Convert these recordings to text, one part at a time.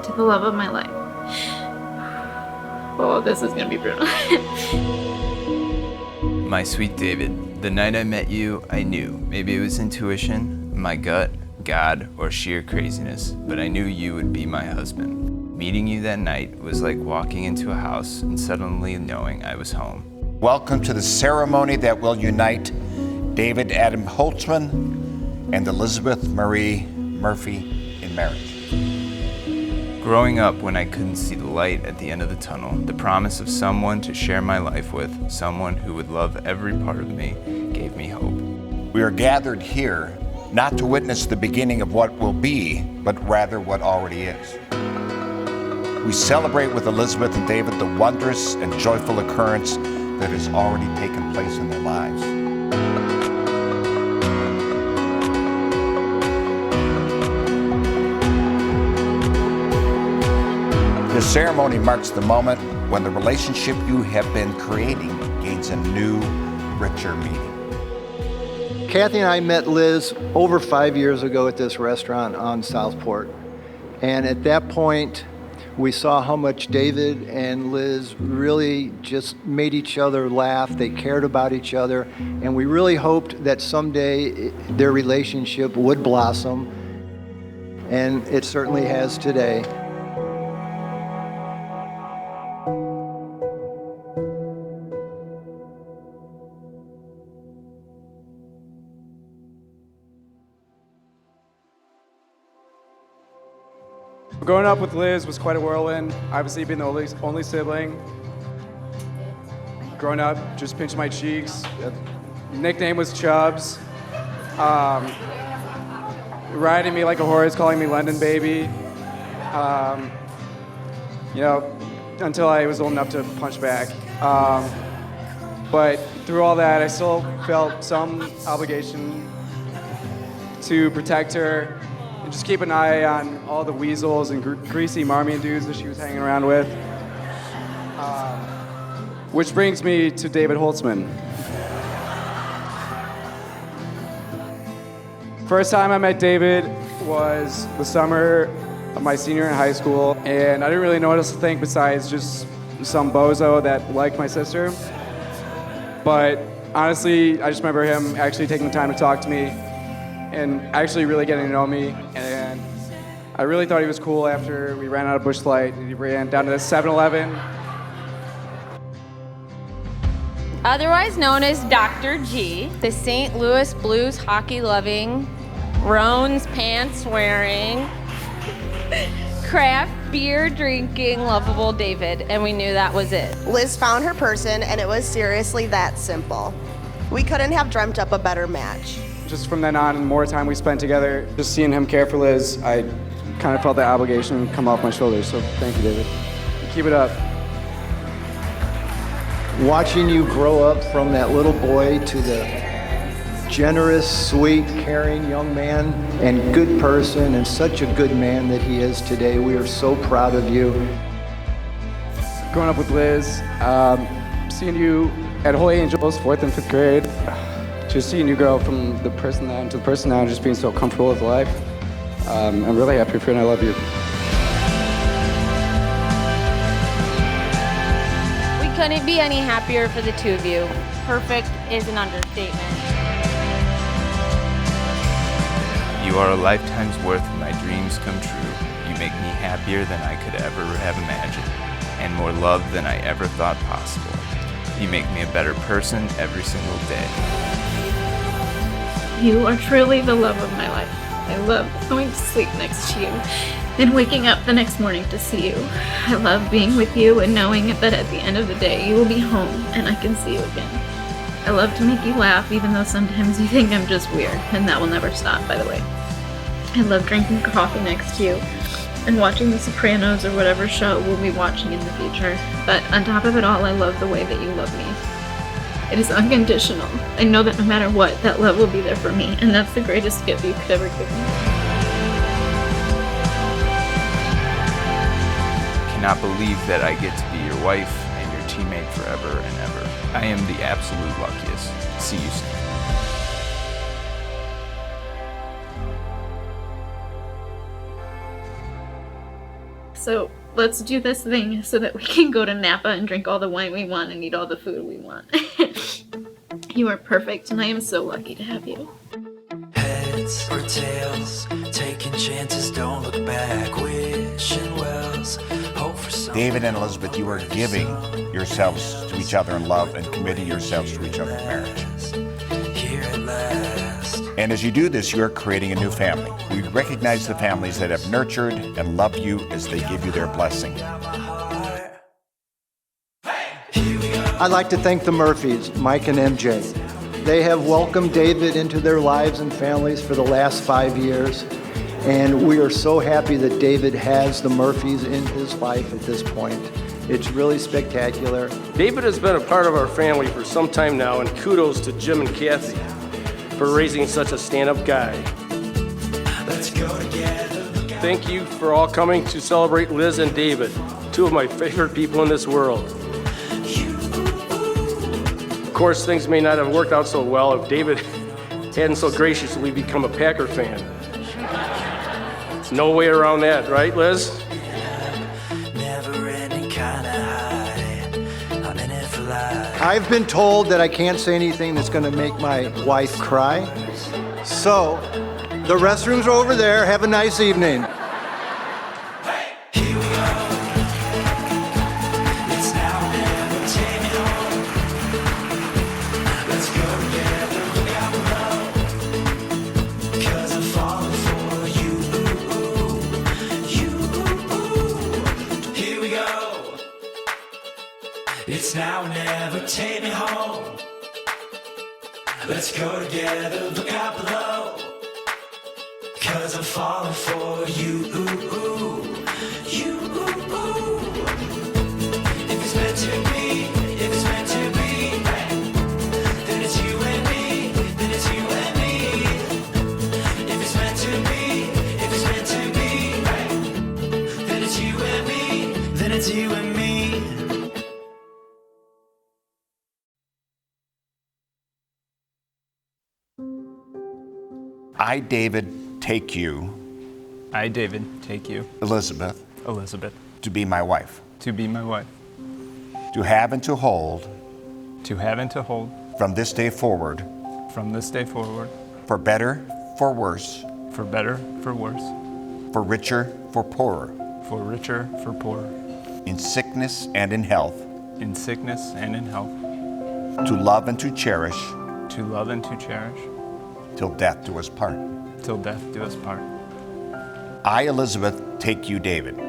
to the love of my life. Oh, this is gonna be brutal. My sweet David, the night I met you, I knew. Maybe it was intuition, my gut, God, or sheer craziness, but I knew you would be my husband. Meeting you that night was like walking into a house and suddenly knowing I was home. Welcome to the ceremony that will unite David Adam Holtzman and Elizabeth Marie Murphy in marriage. Growing up when I couldn't see the light at the end of the tunnel, the promise of someone to share my life with, someone who would love every part of me, gave me hope. We are gathered here not to witness the beginning of what will be, but rather what already is. We celebrate with Elizabeth and David the wondrous and joyful occurrence that has already taken place in their lives. The ceremony marks the moment when the relationship you have been creating gains a new, richer meaning. Kathy and I met Liz over 5 years ago at this restaurant on Southport. And at that point, we saw how much David and Liz really just made each other laugh. They cared about each other. And we really hoped that someday their relationship would blossom. And it certainly has today. Growing up with Liz was quite a whirlwind, obviously being the only sibling. Growing up, just pinched my cheeks. Nickname was Chubbs. Riding me like a horse, calling me London baby. Until I was old enough to punch back. But through all that, I still felt some obligation to protect her. And just keep an eye on all the weasels and greasy Marmion dudes that she was hanging around with. Which brings me to David Holtzman. First time I met David was the summer of my senior in high school, and I didn't really know what else to think besides just some bozo that liked my sister. But honestly, I just remember him actually taking the time to talk to me and actually really getting to know me. And I really thought he was cool after we ran out of Busch Light. He ran down to the 7-Eleven. Otherwise known as Dr. G, the St. Louis Blues hockey-loving, Roan's pants-wearing, craft beer-drinking, lovable David, and we knew that was it. Liz found her person, and it was seriously that simple. We couldn't have dreamt up a better match. Just from then on, and more time we spent together, just seeing him care for Liz, I kind of felt that obligation come off my shoulders. So thank you, David. Keep it up. Watching you grow up from that little boy to the generous, sweet, caring young man and good person, and such a good man that he is today. We are so proud of you. Growing up with Liz, seeing you at Holy Angels, 4th and 5th grade, just seeing you grow from the person now to the person now, just being so comfortable with life. I'm really happy for you, and I love you. We couldn't be any happier for the two of you. Perfect is an understatement. You are a lifetime's worth of my dreams come true. You make me happier than I could ever have imagined, and more loved than I ever thought possible. You make me a better person every single day. You are truly the love of my life. I love going to sleep next to you and waking up the next morning to see you. I love being with you and knowing that at the end of the day you will be home and I can see you again. I love to make you laugh even though sometimes you think I'm just weird, and that will never stop, by the way. I love drinking coffee next to you and watching The Sopranos or whatever show we'll be watching in the future. But on top of it all, I love the way that you love me. It is unconditional. I know that no matter what, that love will be there for me, and that's the greatest gift you could ever give me. I cannot believe that I get to be your wife and your teammate forever and ever. I am the absolute luckiest. See you soon. So let's do this thing so that we can go to Napa and drink all the wine we want and eat all the food we want. You are perfect, and I am so lucky to have you. Heads or tails, taking chances, don't look back, wishing wells, hope for some. David and Elizabeth, you are giving yourselves to each other in love and committing yourselves to each other in marriage. Here at last. And as you do this, you are creating a new family. We recognize the families that have nurtured and loved you as they give you their blessing. I'd like to thank the Murphys, Mike and MJ. They have welcomed David into their lives and families for the last 5 years, and we are so happy that David has the Murphys in his life at this point. It's really spectacular. David has been a part of our family for some time now, and kudos to Jim and Kathy for raising such a stand-up guy. Let's go together. Thank you for all coming to celebrate Liz and David, two of my favorite people in this world. Of course, things may not have worked out so well if David hadn't so graciously become a Packer fan. No way around that, right, Liz? Never ending kinda high. I'm in it for life. I've been told that I can't say anything that's going to make my wife cry. So, the restrooms are over there. Have a nice evening. Here we go. It's now or never, take me home. Let's go together, look out below. 'Cause I'm falling for you. Here we go. It's now or never, take me home. Let's go together, look out below. 'Cause I'm falling for you. If it's meant to be, if it's meant to be, then it's you and me, then it's you and me. If it's meant to be, if it's meant to be, then it's you and me, then it's you and me. I, David, take you, I, David, take you, Elizabeth, Elizabeth, to be my wife, to be my wife, to have and to hold, to have and to hold, from this day forward, from this day forward, for better, for worse, for better, for worse, for richer, for poorer, for richer, for poorer, in sickness and in health, in sickness and in health, to love and to cherish, to love and to cherish, till death do us part. till death do us part. I, Elizabeth, take you, David,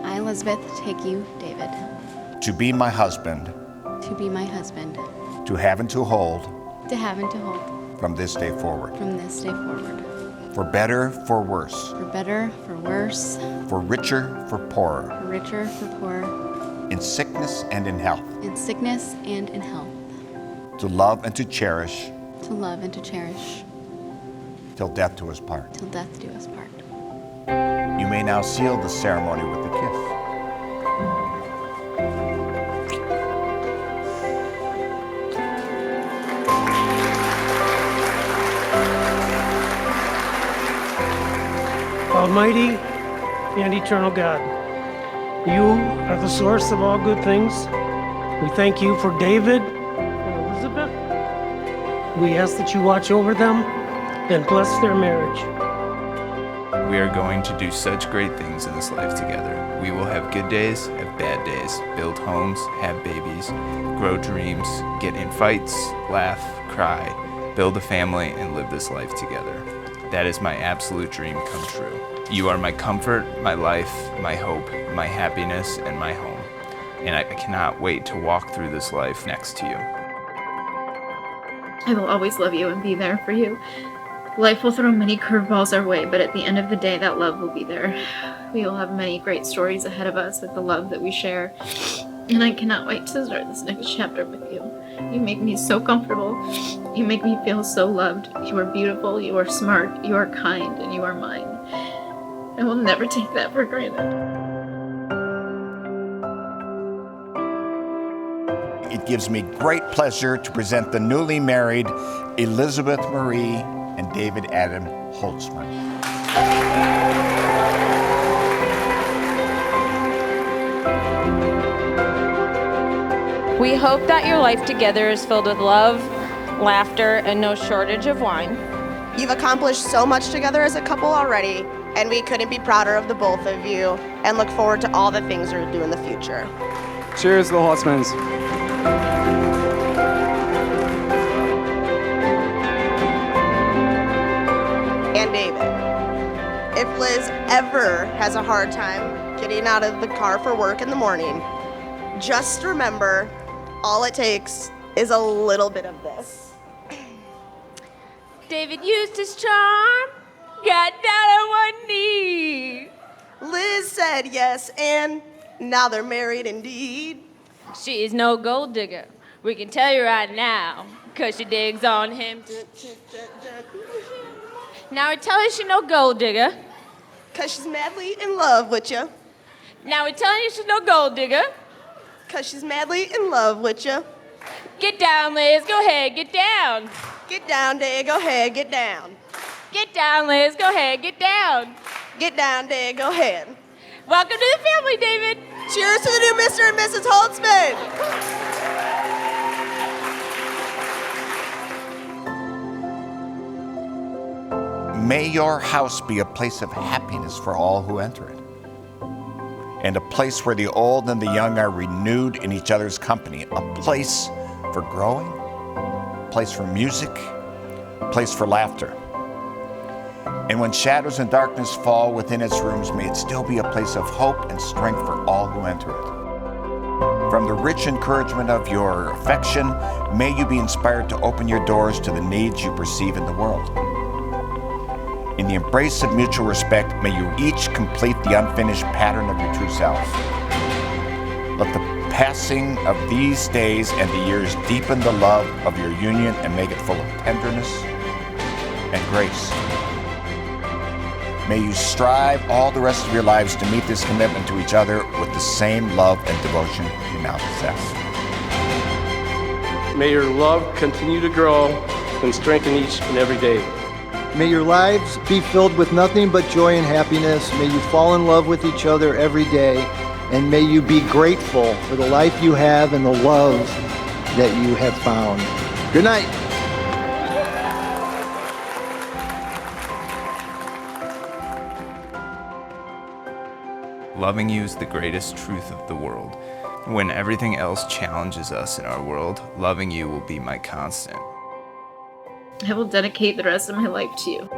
I, Elizabeth, take you, David, to be my husband, to be my husband, to have and to hold, to have and to hold, from this day forward, from this day forward, for better, for worse, for better, for worse, for richer, for poorer, for richer, for poorer, in sickness and in health, in sickness and in health, to love and to cherish, to love and to cherish, till death do us part. till death do us part. You may now seal the ceremony with a kiss. Almighty and eternal God, you are the source of all good things. We thank you for David and Elizabeth. We ask that you watch over them and bless their marriage. We are going to do such great things in this life together. We will have good days, have bad days, build homes, have babies, grow dreams, get in fights, laugh, cry, build a family, and live this life together. That is my absolute dream come true. You are my comfort, my life, my hope, my happiness, and my home. And I cannot wait to walk through this life next to you. I will always love you and be there for you. Life will throw many curveballs our way, but at the end of the day, that love will be there. We will have many great stories ahead of us with the love that we share. And I cannot wait to start this next chapter with you. You make me so comfortable. You make me feel so loved. You are beautiful, you are smart, you are kind, and you are mine. I will never take that for granted. It gives me great pleasure to present the newly married Elizabeth Marie and David Adam Holtzman. We hope that your life together is filled with love, laughter, and no shortage of wine. You've accomplished so much together as a couple already, and we couldn't be prouder of the both of you and look forward to all the things you'll do in the future. Cheers, the Holtzmans. And David, if Liz ever has a hard time getting out of the car for work in the morning, just remember, all it takes is a little bit of this. David used his charm, got down on one knee. Liz said yes, and now they're married indeed. She's no gold digger. We can tell you right now, 'cause she digs on him. Now we tell you she's no gold digger. 'Cause she's madly in love with you. Now we're telling you she's no gold digger. 'Cause she's madly in love with you. Get down, Liz. Go ahead, get down. Get down, Dad. Go ahead, get down. Get down, Liz. Go ahead, get down. Get down, Dad. Go ahead. Welcome to the family, David. Cheers to the new Mr. and Mrs. Holtzman. May your house be a place of happiness for all who enter it, and a place where the old and the young are renewed in each other's company, a place for growing, a place for music, a place for laughter. And when shadows and darkness fall within its rooms, may it still be a place of hope and strength for all who enter it. From the rich encouragement of your affection, may you be inspired to open your doors to the needs you perceive in the world. In the embrace of mutual respect, may you each complete the unfinished pattern of your true selves. Let the passing of these days and the years deepen the love of your union and make it full of tenderness and grace. May you strive all the rest of your lives to meet this commitment to each other with the same love and devotion you now possess. May your love continue to grow and strengthen each and every day. May your lives be filled with nothing but joy and happiness. May you fall in love with each other every day. And may you be grateful for the life you have and the love that you have found. Good night. Loving you is the greatest truth of the world. When everything else challenges us in our world, loving you will be my constant. I will dedicate the rest of my life to you.